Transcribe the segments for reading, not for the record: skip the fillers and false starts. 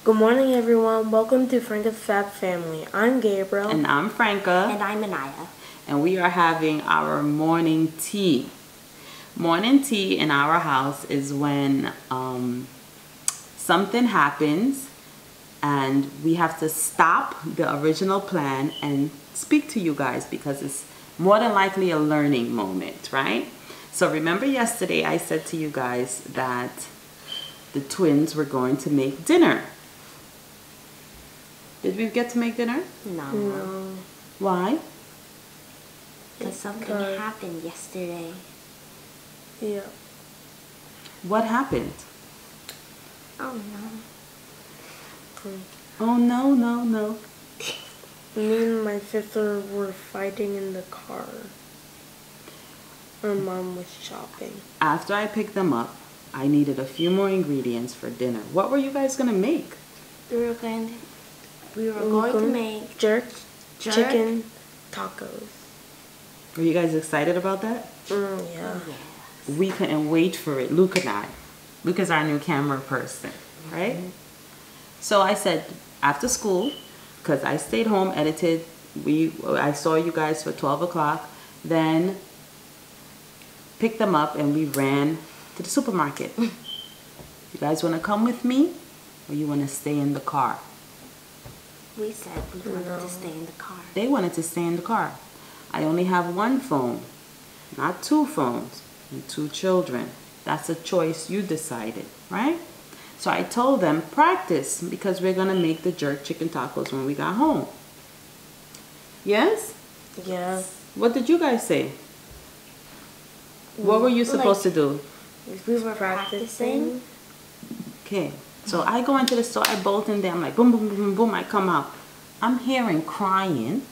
Good morning, everyone. Welcome to Franca's Fab Family. I'm Gabriel. And I'm Franca. And I'm Anaya. And we are having our morning tea. Morning tea in our house is when something happens and we have to stop the original plan and speak to you guys because it's more than likely a learning moment, right? So remember yesterday I said to you guys that the twins were going to make dinner. Did we get to make dinner? No. Why? Because something happened yesterday. Yeah. What happened? Oh no. Oh no. Me and my sister were fighting in the car. Our mom was shopping. After I picked them up, I needed a few more ingredients for dinner. What were you guys gonna make? We were going to make jerk chicken tacos. Were you guys excited about that? Yeah. Oh, yes. We couldn't wait for it. Luke and I. Luke is our new camera person, right? So I said after school, because I stayed home, edited. I saw you guys for 12 o'clock. Then picked them up and we ran to the supermarket. You guys want to come with me, or you want to stay in the car? We said we wanted to stay in the car. They wanted to stay in the car. I only have one phone, not two phones, and two children. That's a choice you decided, right? So I told them, practice, because we're going to make the jerk chicken tacos when we got home. Yes? Yeah. What did you guys say? What were you supposed to do? We were practicing. Okay. So I go into the store, I bolt in there, I'm like, boom, boom, boom, boom, boom, I come out. I'm hearing crying.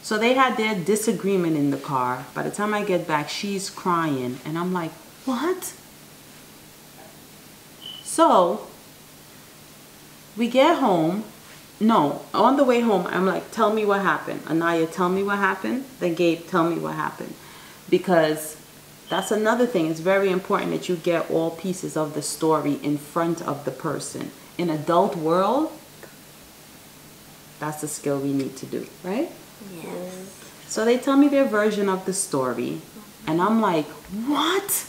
So they had their disagreement in the car. By the time I get back, she's crying. And I'm like, what? So we get home. No, on the way home, I'm like, tell me what happened. Anaya, tell me what happened. Then Gabe, tell me what happened. Because that's another thing. It's very important that you get all pieces of the story in front of the person. In adult world, that's the skill we need to do, right? Yes. So they tell me their version of the story, and I'm like, what?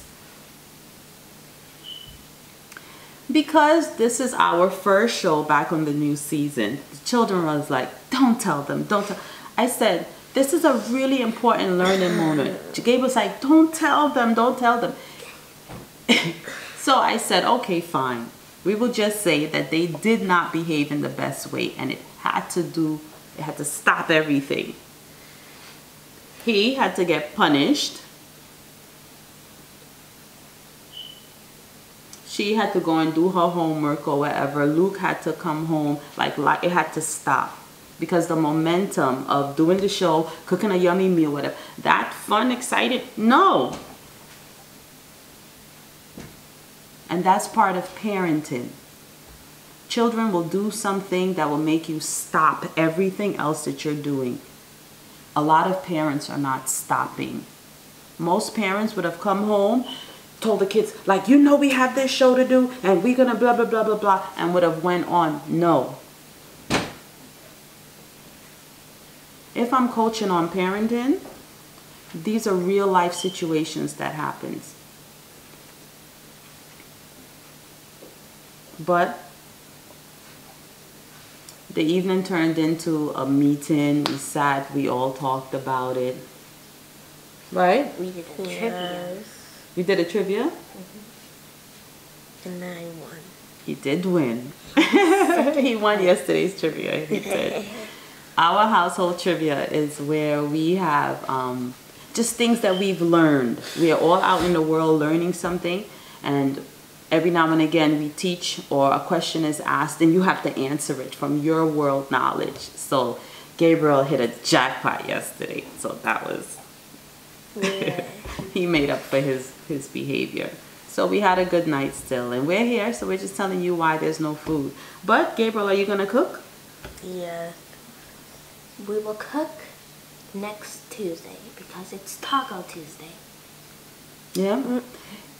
Because this is our first show back on the new season, the children was like, don't tell them, don't tell. I said, this is a really important learning moment. Gabe was like, don't tell them, don't tell them. So I said, okay, fine. We will just say that they did not behave in the best way, and it had to stop everything. He had to get punished. She had to go and do her homework or whatever. Luke had to come home, like it had to stop. Because the momentum of doing the show, cooking a yummy meal, whatever, that fun, excited, no. And that's part of parenting. Children will do something that will make you stop everything else that you're doing. A lot of parents are not stopping. Most parents would have come home, told the kids, like, you know we have this show to do, and we're gonna blah, blah, blah, blah, blah, and would have went on. No. If I'm coaching on parenting, these are real life situations that happens. But the evening turned into a meeting. We sat, we all talked about it. Right? We did a trivia. We did a trivia? And I won. He did win. He won yesterday's trivia, he said. Our household trivia is where we have just things that we've learned. We are all out in the world learning something, and every now and again we teach or a question is asked and you have to answer it from your world knowledge. So Gabriel hit a jackpot yesterday, so that was, he made up for his behavior. So we had a good night still, and we're here, so we're just telling you why there's no food. But Gabriel, are you gonna cook? Yeah. We will cook next Tuesday because it's Taco Tuesday. Yeah.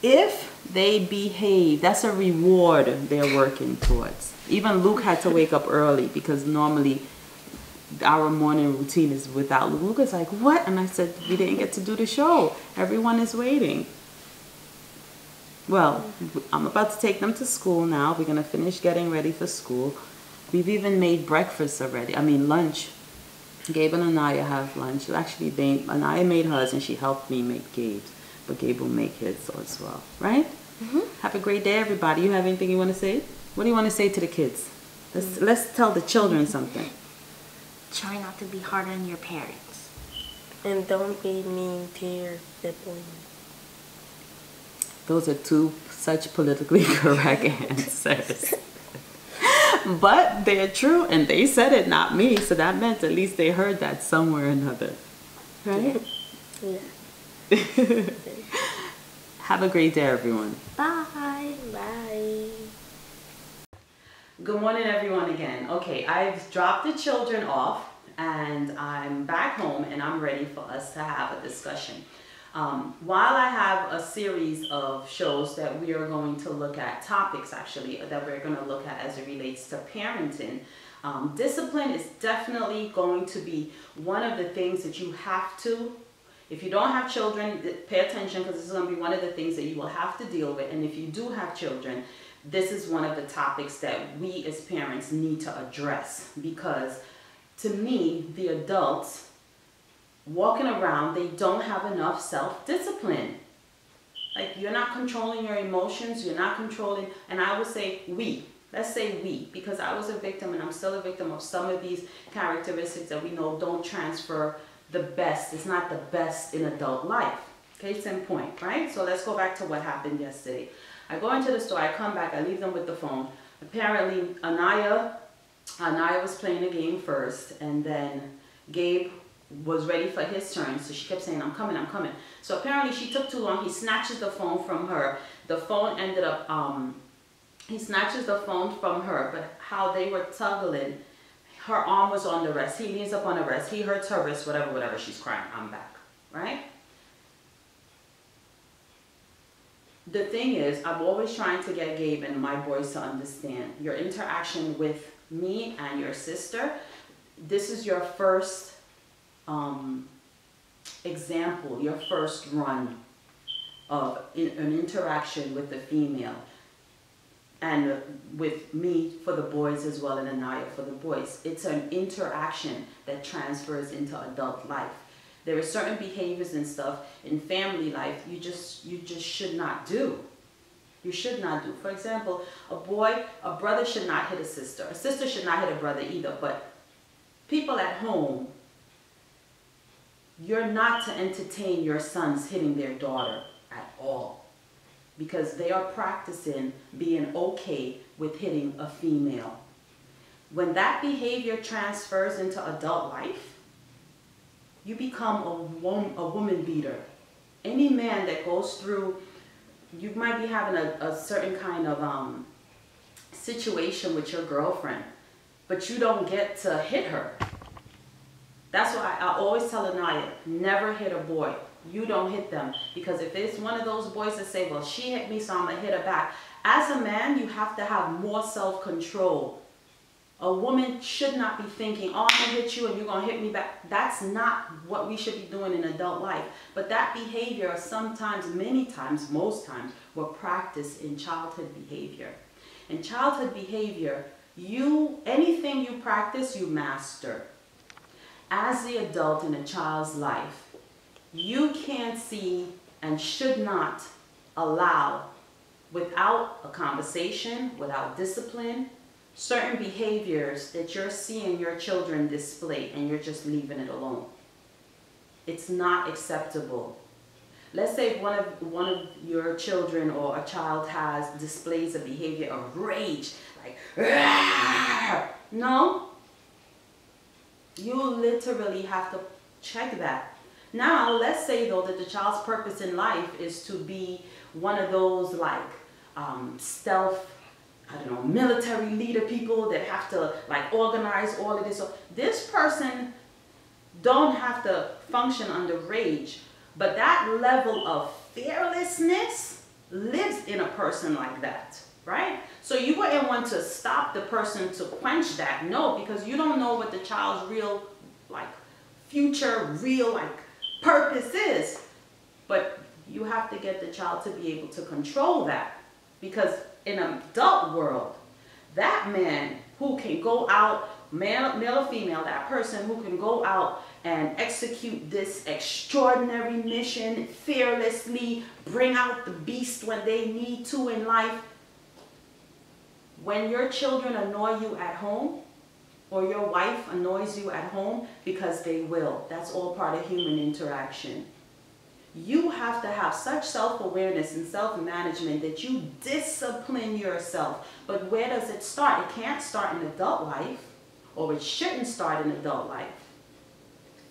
If they behave, that's a reward they're working towards. Even Luke had to wake up early because normally our morning routine is without Luke. Luke is like, what? And I said, we didn't get to do the show. Everyone is waiting. Well, I'm about to take them to school now. We're going to finish getting ready for school. We've even made breakfast already. I mean, lunch. Gabe and Anaya have lunch. Actually, Anaya made hers and she helped me make Gabe's. But Gabe will make his as well. Right? Mm-hmm. Have a great day, everybody. You have anything you want to say? What do you want to say to the kids? Let's tell the children something. Try not to be hard on your parents. And don't be mean to your siblings. Those are two such politically correct answers. But they're true, and they said it, not me. So that meant at least they heard that somewhere or another. Right? Yeah. Have a great day, everyone. Bye. Bye. Good morning, everyone, again. Okay, I've dropped the children off, and I'm back home, and I'm ready for us to have a discussion. While I have a series of shows that we are going to look at, topics actually, that we're going to look at as it relates to parenting, discipline is definitely going to be one of the things that you have to, if you don't have children, pay attention, because this is going to be one of the things that you will have to deal with. And if you do have children, this is one of the topics that we as parents need to address, because to me, the adults walking around, they don't have enough self-discipline. Like, you're not controlling your emotions, you're not controlling, and I would say let's say we, because I was a victim and I'm still a victim of some of these characteristics that we know don't transfer the best. It's not the best in adult life. Case in point, right? So let's go back to what happened yesterday. I go into the store, I come back, I leave them with the phone. Apparently, Anaya was playing a game first, and then Gabe was ready for his turn, so she kept saying, I'm coming, I'm coming. So apparently she took too long. He snatches the phone from her. The phone ended up, he snatches the phone from her, but how they were tugging, her arm was on the wrist. He leans up on the wrist. He hurts her wrist, whatever. She's crying. I'm back, right? The thing is, I'm always trying to get Gabe and my boys to understand your interaction with me and your sister. This is your first example, your first run of an interaction with the female, and with me for the boys as well, and Anaya for the boys. It's an interaction that transfers into adult life. There are certain behaviors and stuff in family life you just should not do. You should not do. For example, a brother should not hit a sister should not hit a brother either. But people at home, you're not to entertain your sons hitting their daughter at all, because they are practicing being okay with hitting a female. When that behavior transfers into adult life, you become a woman beater. Any man that goes through, you might be having a certain kind of situation with your girlfriend, but you don't get to hit her. That's why I always tell Anaya, never hit a boy. You don't hit them. Because if it's one of those boys that say, well, she hit me, so I'm going to hit her back. As a man, you have to have more self-control. A woman should not be thinking, oh, I'm going to hit you and you're going to hit me back. That's not what we should be doing in adult life. But that behavior sometimes, many times, most times, were practiced in childhood behavior. In childhood behavior, anything you practice, you master. As the adult in a child's life, you can't see and should not allow, without a conversation, without discipline, certain behaviors that you're seeing your children display and you're just leaving it alone. It's not acceptable. Let's say one of your children or a child displays a behavior of rage, like, Argh! No. You literally have to check that. Now, let's say though that the child's purpose in life is to be one of those like stealth, I don't know, military leader people that have to like organize all of this. So this person don't have to function under rage, but that level of fearlessness lives in a person like that, right? So you wouldn't want to stop the person to quench that. No, because you don't know what the child's real, like, future, real, like, purpose is. But you have to get the child to be able to control that. Because in an adult world, that man who can go out, male or female, that person who can go out and execute this extraordinary mission fearlessly, bring out the beast when they need to in life. When your children annoy you at home, or your wife annoys you at home, because they will. That's all part of human interaction. You have to have such self-awareness and self-management that you discipline yourself. But where does it start? It can't start in adult life, or it shouldn't start in adult life.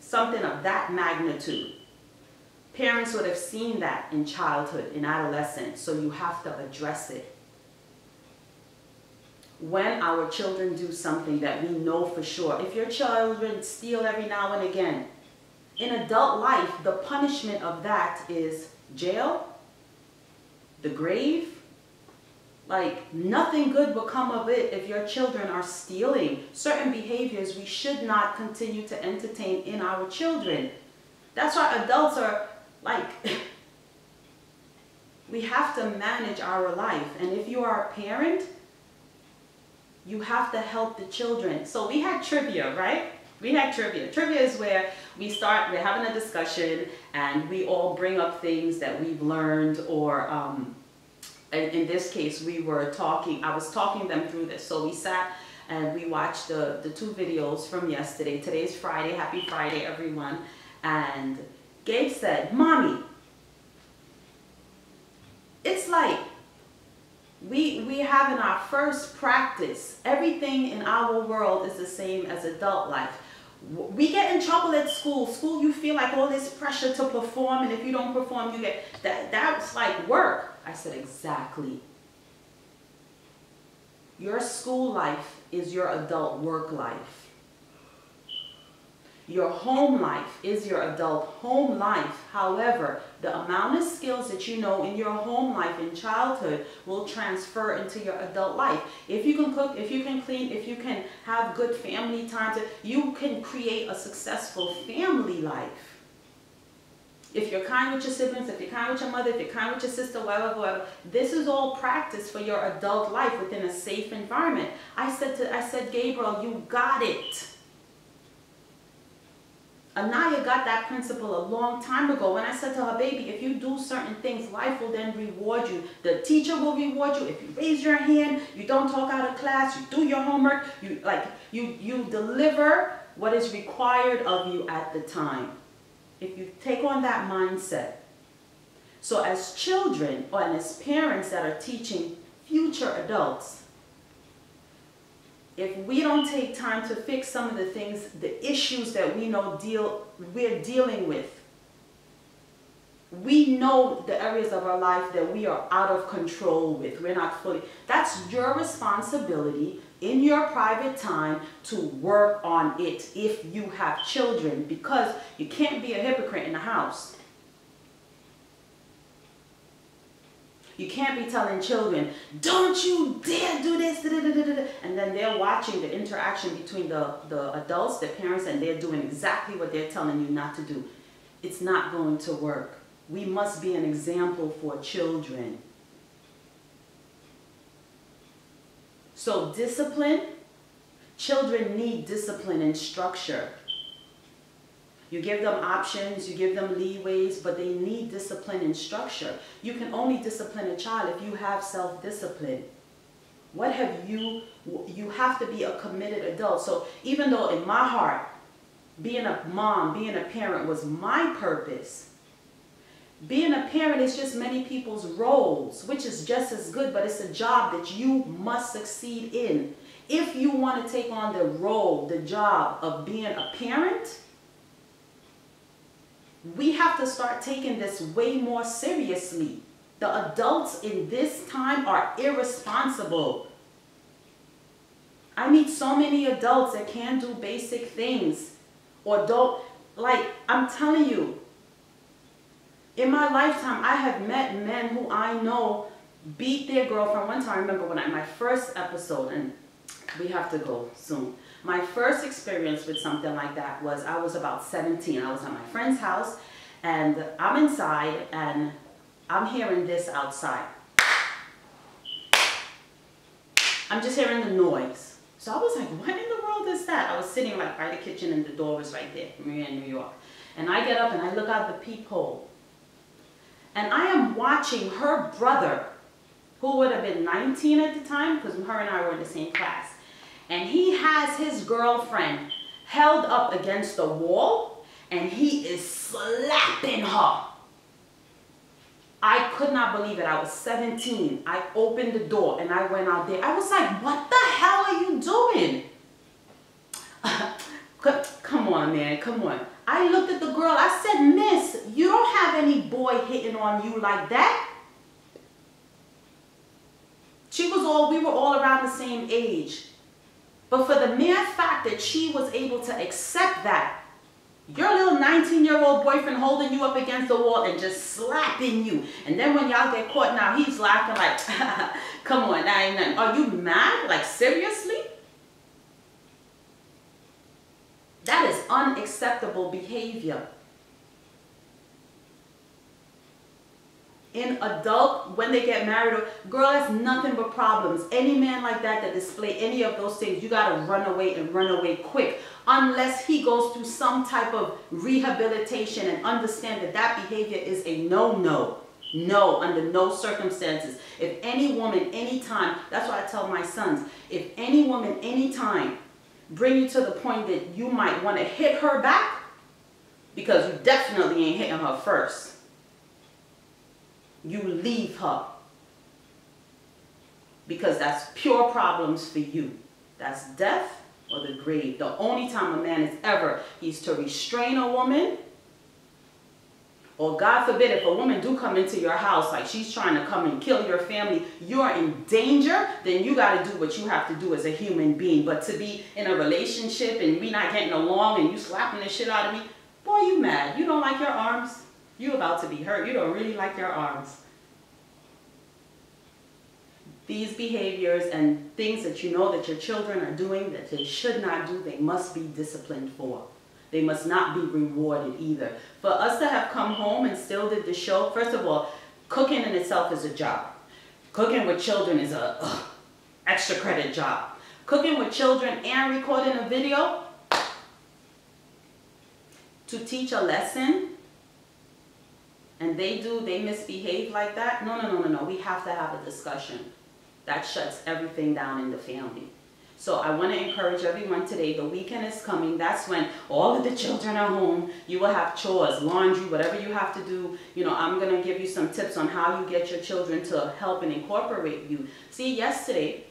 Something of that magnitude. Parents would have seen that in childhood, in adolescence, so you have to address it. When our children do something that we know for sure, if your children steal every now and again, in adult life, the punishment of that is jail, the grave. Like, nothing good will come of it if your children are stealing. Certain behaviors we should not continue to entertain in our children. That's why adults are like, we have to manage our life. And if you are a parent, you have to help the children. So we had trivia, right? We had trivia. Trivia is where we're having a discussion and we all bring up things that we've learned, or in this case, I was talking them through this. So we sat and we watched the 2 videos from yesterday. Today's Friday. Happy Friday, everyone. And Gabe said, "Mommy, it's like we have in our first practice, everything in our world is the same as adult life. We get in trouble at school. School, you feel like all this pressure to perform, and if you don't perform, you get that's like work." I said, exactly. Your school life is your adult work life. Your home life is your adult home life. However, the amount of skills that you know in your home life in childhood will transfer into your adult life. If you can cook, if you can clean, if you can have good family times, you can create a successful family life. If you're kind with your siblings, if you're kind with your mother, if you're kind with your sister, whatever, this is all practice for your adult life within a safe environment. I said, Gabriel, you got it. Anaya got that principle a long time ago when I said to her, baby, if you do certain things, life will then reward you. The teacher will reward you. If you raise your hand, you don't talk out of class, you do your homework, you deliver what is required of you at the time. If you take on that mindset. So as children, and as parents that are teaching future adults, if we don't take time to fix some of the things, the issues that we know we're dealing with, we know the areas of our life that we are out of control with. We're not fully. That's your responsibility in your private time to work on it if you have children, because you can't be a hypocrite in the house. You can't be telling children, don't you dare do this, and then they're watching the interaction between the adults, the parents, and they're doing exactly what they're telling you not to do. It's not going to work. We must be an example for children. So discipline, children need discipline and structure. You give them options, you give them leeways, but they need discipline and structure. You can only discipline a child if you have self-discipline. You have to be a committed adult. So even though in my heart, being a mom, being a parent was my purpose, being a parent is just many people's roles, which is just as good, but it's a job that you must succeed in. If you want to take on the role, the job of being a parent, we have to start taking this way more seriously. The adults in this time are irresponsible. I meet so many adults that can't do basic things or don't, like, I'm telling you, In my lifetime, I have met men who I know beat their girlfriend. One time, I remember when my first episode, and we have to go soon. My first experience with something like that was I was about 17. I was at my friend's house, and I'm inside, and I'm hearing this outside. I'm just hearing the noise. So I was like, what in the world is that? I was sitting like by the kitchen, and the door was right there. We're in New York. And I get up, and I look out the peephole. And I am watching her brother, who would have been 19 at the time, because her and I were in the same class. And he has his girlfriend held up against the wall, and he is slapping her. I could not believe it. I was 17. I opened the door, and I went out there. I was like, what the hell are you doing? Come on, man. Come on. I looked at the girl. I said, miss, you don't have any boy hitting on you like that. We were all around the same age. But for the mere fact that she was able to accept that, your little 19-year-old boyfriend holding you up against the wall and just slapping you. And then when y'all get caught now, he's laughing like, come on, that ain't nothing. Are you mad? Like, seriously? That is unacceptable behavior. In adult, when they get married, girl, that's nothing but problems. Any man like that display any of those things, you got to run away and run away quick. Unless he goes through some type of rehabilitation and understand that that behavior is a no-no. No, under no circumstances. If any woman, anytime, that's what I tell my sons, if any woman, anytime, bring you to the point that you might want to hit her back, because you definitely ain't hitting her first. You leave her, because that's pure problems for you. That's death or the grave. The only time a man is ever, he's to restrain a woman, or God forbid, if a woman do come into your house, like she's trying to come and kill your family, you're in danger, then you got to do what you have to do as a human being. But to be in a relationship and we not getting along and you slapping the shit out of me, boy, you mad. You don't like your arms. You about to be hurt. You don't really like your arms. These behaviors and things that you know that your children are doing that they should not do, they must be disciplined for. They must not be rewarded either. For us to have come home and still did the show, first of all, cooking in itself is a job. Cooking with children is a extra credit job. Cooking with children and recording a video to teach a lesson, and they misbehave like that. No. We have to have a discussion. That shuts everything down in the family. So I want to encourage everyone today, the weekend is coming. That's when all of the children are home. You will have chores, laundry, whatever you have to do. You know, I'm going to give you some tips on how you get your children to help and incorporate you. See, yesterday,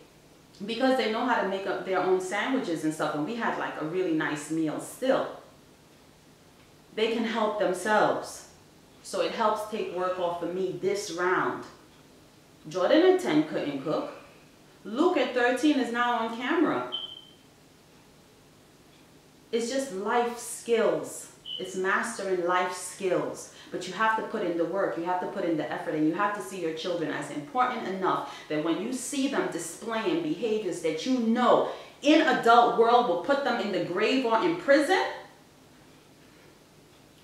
because they know how to make up their own sandwiches and stuff, and we had like a really nice meal still, they can help themselves. So it helps take work off of me this round. Jordan at 10 couldn't cook. Luke at 13 is now on camera. It's just life skills. It's mastering life skills. But you have to put in the work. You have to put in the effort. And you have to see your children as important enough that when you see them displaying behaviors that you know in adult world will put them in the grave or in prison,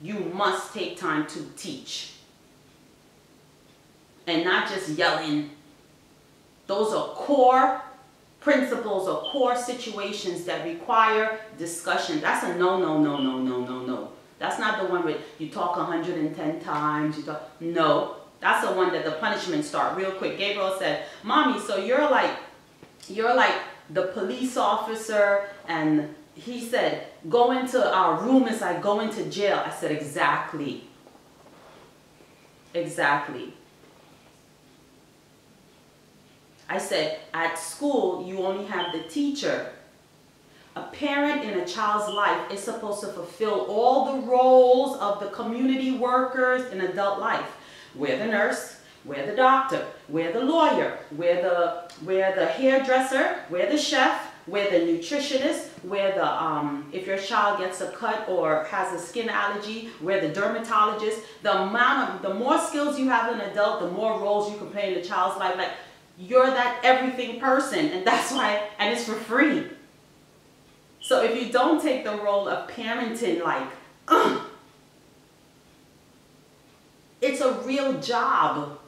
you must take time to teach. And not just yelling. Those are core principles or core situations that require discussion. That's a no. That's not the one where you talk 110 times. No, that's the one that the punishments start real quick. Gabriel said, "Mommy, so you're like the police officer," and he said, "Go into our room as I go into jail." I said, "Exactly. Exactly." I said, at school, you only have the teacher. A parent in a child's life is supposed to fulfill all the roles of the community workers in adult life. We're the nurse, we're the doctor, we're the lawyer, we're the hairdresser, we're the chef, where the nutritionist, where the, if your child gets a cut or has a skin allergy, where the dermatologist, the more skills you have as an adult, the more roles you can play in the child's life. Like, you're that everything person, and that's why, and it's for free. So if you don't take the role of parenting, like, it's a real job.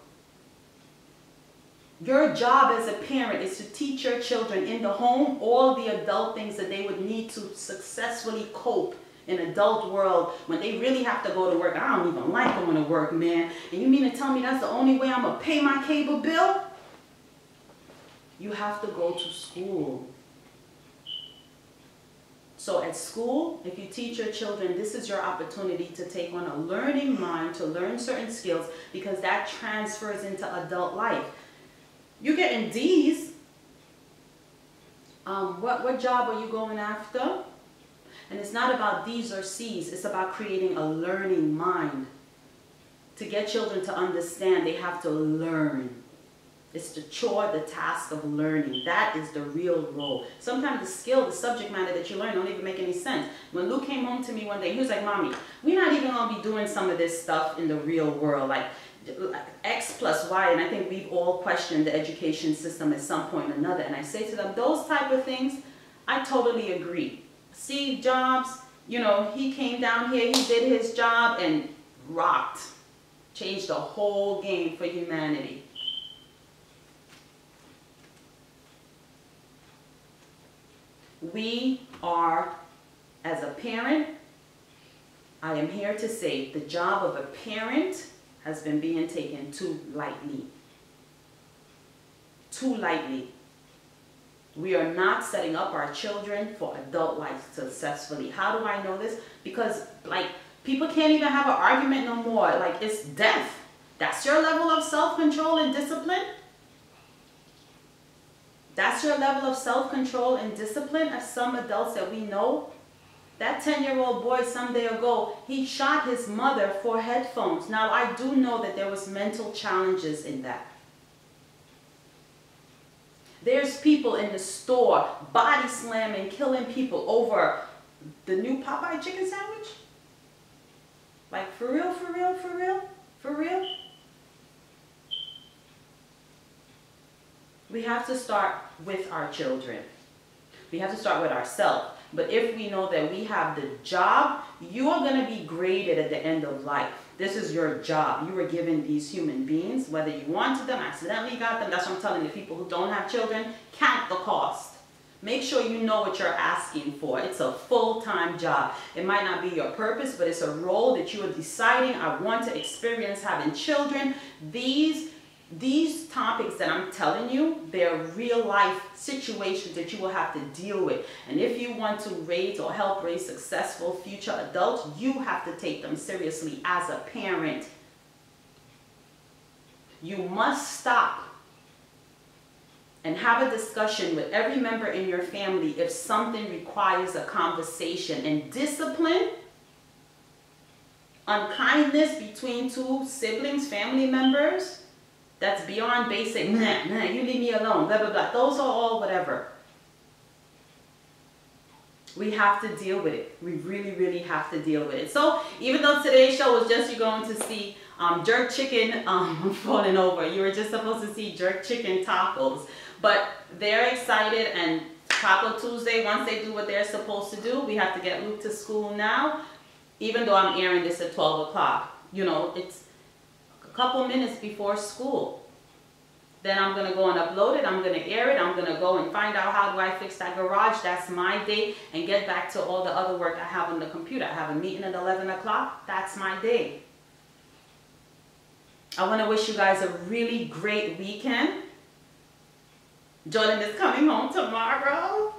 Your job as a parent is to teach your children in the home all the adult things that they would need to successfully cope in adult world when they really have to go to work. I don't even like going to work, man. And you mean to tell me that's the only way I'm going to pay my cable bill? You have to go to school. So at school, if you teach your children, this is your opportunity to take on a learning mind, to learn certain skills, because that transfers into adult life. You're getting D's. What job are you going after? And it's not about D's or C's. It's about creating a learning mind. To get children to understand, they have to learn. It's the chore, the task of learning. That is the real role. Sometimes the skill, the subject matter that you learn don't even make any sense. When Luke came home to me one day, he was like, Mommy, we're not even going to be doing some of this stuff in the real world. Like X plus Y, and I think we've all questioned the education system at some point or another. And I say to them, those type of things, I totally agree. Steve Jobs, you know, he came down here, he did his job and rocked. Changed the whole game for humanity. We are, as a parent, I am here to say the job of a parent has been being taken too lightly. Too lightly. We are not setting up our children for adult life successfully. How do I know this? Because, like, people can't even have an argument no more. Like, it's death. That's your level of self-control and discipline? That's your level of self-control and discipline as some adults that we know? That 10-year-old boy some day ago, he shot his mother for headphones. Now, I do know that there was mental challenges in that. There's people in the store body slamming, killing people over the new Popeye chicken sandwich. Like, for real, for real, for real, for real? We have to start with our children. We have to start with ourselves. But if we know that we have the job, you are going to be graded at the end of life. This is your job. You were given these human beings, whether you wanted them, accidentally got them. That's what I'm telling you. People who don't have children, count the cost. Make sure you know what you're asking for. It's a full-time job. It might not be your purpose, but it's a role that you are deciding, I want to experience having children. These topics that I'm telling you, they're real life situations that you will have to deal with. And if you want to raise or help raise successful future adults, you have to take them seriously as a parent. You must stop and have a discussion with every member in your family if something requires a conversation. And discipline, unkindness between two siblings, family members, that's beyond basic, nah, you leave me alone, blah, blah, blah. Those are all whatever. We have to deal with it. We really, really have to deal with it. So even though today's show was just you going to see jerk chicken falling over, you were just supposed to see jerk chicken tacos. But they're excited, and Taco Tuesday, once they do what they're supposed to do, we have to get Luke to school now. Even though I'm airing this at 12 o'clock, you know, it's a couple minutes before school. Then I'm going to go and upload it. I'm going to air it. I'm going to go and find out how do I fix that garage. That's my day. And get back to all the other work I have on the computer. I have a meeting at 11 o'clock. That's my day. I want to wish you guys a really great weekend. Jordan is coming home tomorrow.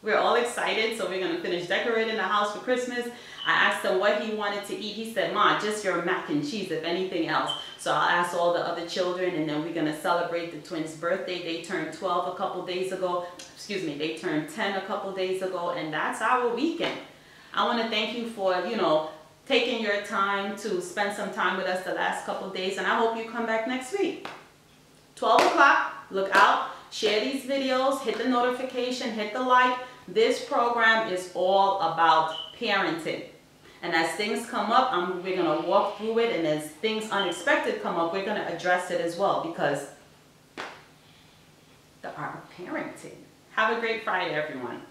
We're all excited, so we're going to finish decorating the house for Christmas. I asked him what he wanted to eat. He said, Ma, just your mac and cheese, if anything else. So I'll ask all the other children, and then we're going to celebrate the twins' birthday. They turned 12 a couple days ago. Excuse me, they turned 10 a couple days ago, and that's our weekend. I want to thank you for, you know, taking your time to spend some time with us the last couple days, and I hope you come back next week. 12 o'clock, look out. Share these videos, hit the notification, hit the like. This program is all about parenting. And as things come up, we're going to walk through it. And as things unexpected come up, we're going to address it as well, because the art of parenting. Have a great Friday, everyone.